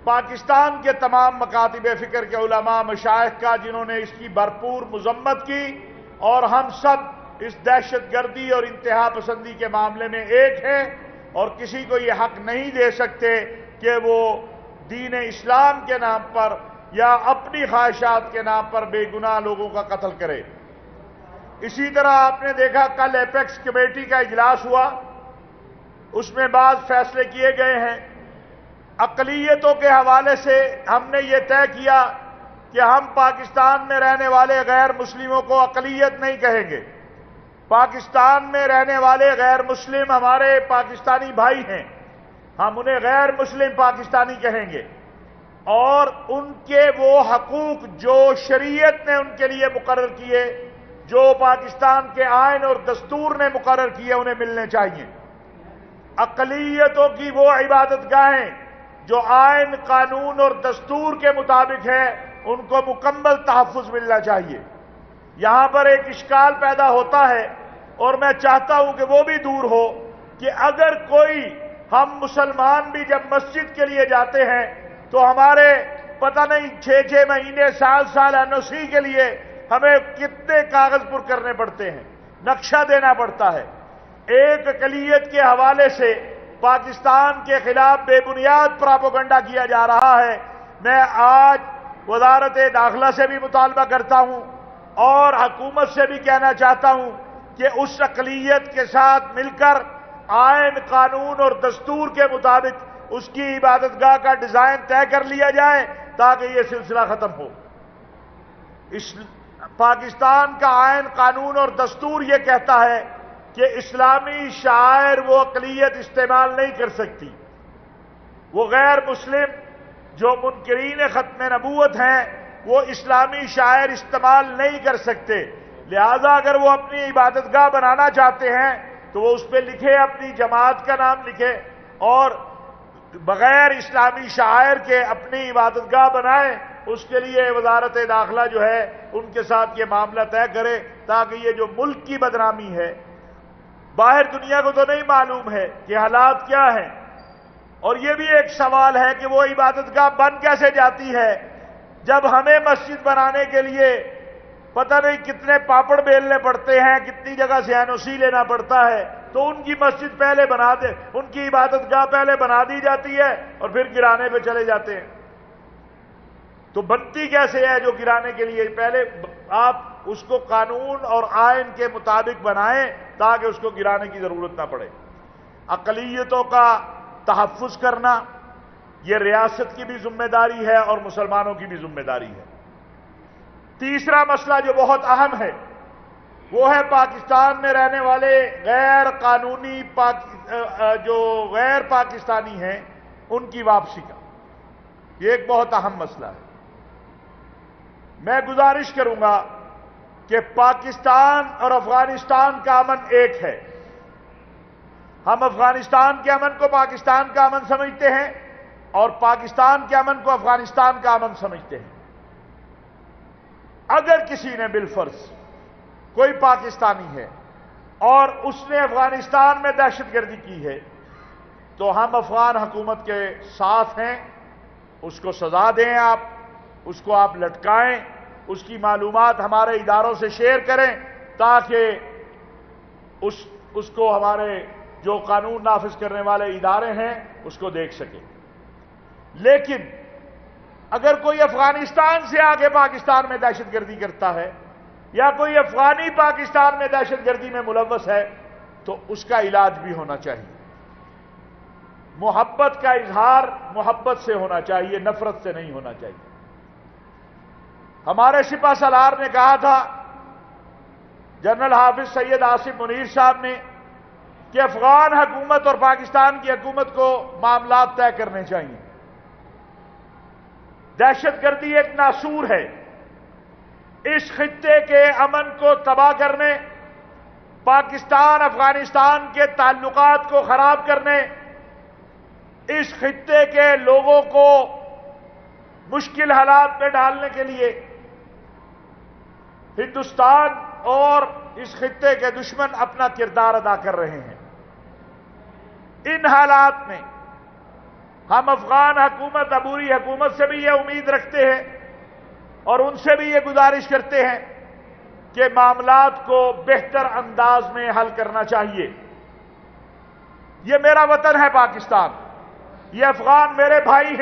پاکستان کے تمام مکاتب فکر کے علماء مشائخ کا، جنہوں نے اس کی بھرپور مذمت کی، اور ہم سب اس دہشت گردی اور انتہا پسندی کے معاملے میں ایک ہیں، اور کسی کو یہ حق نہیں دے سکتے کہ وہ دین اسلام کے نام پر یا اپنی خواہشات کے نام پر بے گناہ لوگوں کا قتل کرے۔ اسی طرح آپ نے دیکھا کل ایپیکس کمیٹی کا اجلاس ہوا، اس میں بعض فیصلے کیے گئے ہیں۔ اقلیتوں کے حوالے سے ہم نے یہ طے کیا کہ ہم پاکستان میں رہنے والے غیر مسلموں کو اقلیت نہیں کہیں گے۔ پاکستان میں رہنے والے غیر مسلم ہمارے پاکستانی بھائی ہیں، ہم انہیں غیر مسلم پاکستانی کہیں گے، اور ان کے وہ حقوق جو شریعت نے ان کے لیے مقرر کیے، جو پاکستان کے آئین اور دستور نے مقرر کیے، انہیں ملنے چاہیے۔ اقلیتوں کی وہ عبادت گاہیں جو آئین، قانون اور دستور کے مطابق ہے، ان کو مکمل تحفظ ملنا چاہیے۔ یہاں پر ایک اشکال پیدا ہوتا ہے، اور میں چاہتا ہوں کہ وہ بھی دور ہو، کہ اگر کوئی، ہم مسلمان بھی جب مسجد کے لیے جاتے ہیں تو ہمارے پتہ نہیں 6 مہینے، سال این او سی کے لیے ہمیں کتنے کاغذ پر کرنے پڑتے ہیں، نقشہ دینا پڑتا ہے۔ ایک اقلیت کے حوالے سے پاکستان کے خلاف بے بنیاد پراپیگنڈا کیا جا رہا ہے۔ میں آج وزارت داخلہ سے بھی مطالبہ کرتا ہوں اور حکومت سے بھی کہنا چاہتا ہوں کہ اس اقلیت کے ساتھ مل کر آئین، قانون اور دستور کے مطابق اس کی عبادت گاہ کا ڈیزائن طے کر لیا جائے تاکہ یہ سلسلہ ختم ہو۔ پاکستان کا آئین، قانون اور دستور یہ کہتا ہے کہ اسلامی شعائر وہ اقلیت استعمال نہیں کر سکتی۔ وہ غیر مسلم جو منکرین ختم نبوت ہیں، وہ اسلامی شعائر استعمال نہیں کر سکتے۔ لہذا اگر وہ اپنی عبادت گاہ بنانا چاہتے ہیں تو وہ اس پہ لکھے، اپنی جماعت کا نام لکھے، اور بغیر اسلامی شعائر کے اپنی عبادت گاہ بنائیں۔ اس کے لیے وزارت داخلہ جو ہے ان کے ساتھ یہ معاملہ طے کرے، تاکہ یہ جو ملک کی بدنامی ہے، باہر دنیا کو تو نہیں معلوم ہے کہ حالات کیا ہیں، اور یہ بھی ایک سوال ہے کہ وہ عبادت گاہ بن کیسے جاتی ہے جب ہمیں مسجد بنانے کے لیے پتہ نہیں کتنے پاپڑ بیلنے پڑتے ہیں، کتنی جگہ سے این او سی لینا پڑتا ہے، تو ان کی مسجد پہلے بنا دے، ان کی عبادت گاہ پہلے بنا دی جاتی ہے اور پھر گرانے پہ چلے جاتے ہیں۔ تو بنتی کیسے ہے جو گرانے کے لیے؟ پہلے آپ اس کو قانون اور آئین کے مطابق بنائیں تاکہ اس کو گرانے کی ضرورت نہ پڑے۔ اقلیتوں کا تحفظ کرنا یہ ریاست کی بھی ذمہ داری ہے اور مسلمانوں کی بھی ذمہ داری ہے۔ تیسرا مسئلہ جو بہت اہم ہے وہ ہے پاکستان میں رہنے والے غیر قانونی جو غیر پاکستانی ہیں ان کی واپسی کا۔ یہ ایک بہت اہم مسئلہ ہے۔ میں گزارش کروں گا کہ پاکستان اور افغانستان کا امن ایک ہے۔ ہم افغانستان کے امن کو پاکستان کا امن سمجھتے ہیں اور پاکستان کے امن کو افغانستان کا امن سمجھتے ہیں۔ اگر کسی نے بالفرض کوئی پاکستانی ہے اور اس نے افغانستان میں دہشت گردی کی ہے تو ہم افغان حکومت کے ساتھ ہیں، اس کو سزا دیں، آپ اس کو آپ لٹکائیں، اس کی معلومات ہمارے اداروں سے شیئر کریں تاکہ اس کو ہمارے جو قانون نافذ کرنے والے ادارے ہیں اس کو دیکھ سکیں۔ لیکن اگر کوئی افغانستان سے آگے پاکستان میں دہشت گردی کرتا ہے یا کوئی افغانی پاکستان میں دہشت گردی میں ملوث ہے تو اس کا علاج بھی ہونا چاہیے۔ محبت کا اظہار محبت سے ہونا چاہیے، نفرت سے نہیں ہونا چاہیے۔ ہمارے سپہ سالار نے کہا تھا، جنرل حافظ سید آصف منیر صاحب نے، کہ افغان حکومت اور پاکستان کی حکومت کو معاملات طے کرنے چاہیے۔ دہشت گردی ایک ناسور ہے، اس خطے کے امن کو تباہ کرنے، پاکستان افغانستان کے تعلقات کو خراب کرنے، اس خطے کے لوگوں کو مشکل حالات میں ڈالنے کے لیے ہندوستان اور اس خطے کے دشمن اپنا کردار ادا کر رہے ہیں۔ ان حالات میں ہم افغان حکومت عبوری حکومت سے بھی یہ امید رکھتے ہیں اور ان سے بھی یہ گزارش کرتے ہیں کہ معاملات کو بہتر انداز میں حل کرنا چاہیے۔ یہ میرا وطن ہے پاکستان، یہ افغان میرے بھائی ہیں۔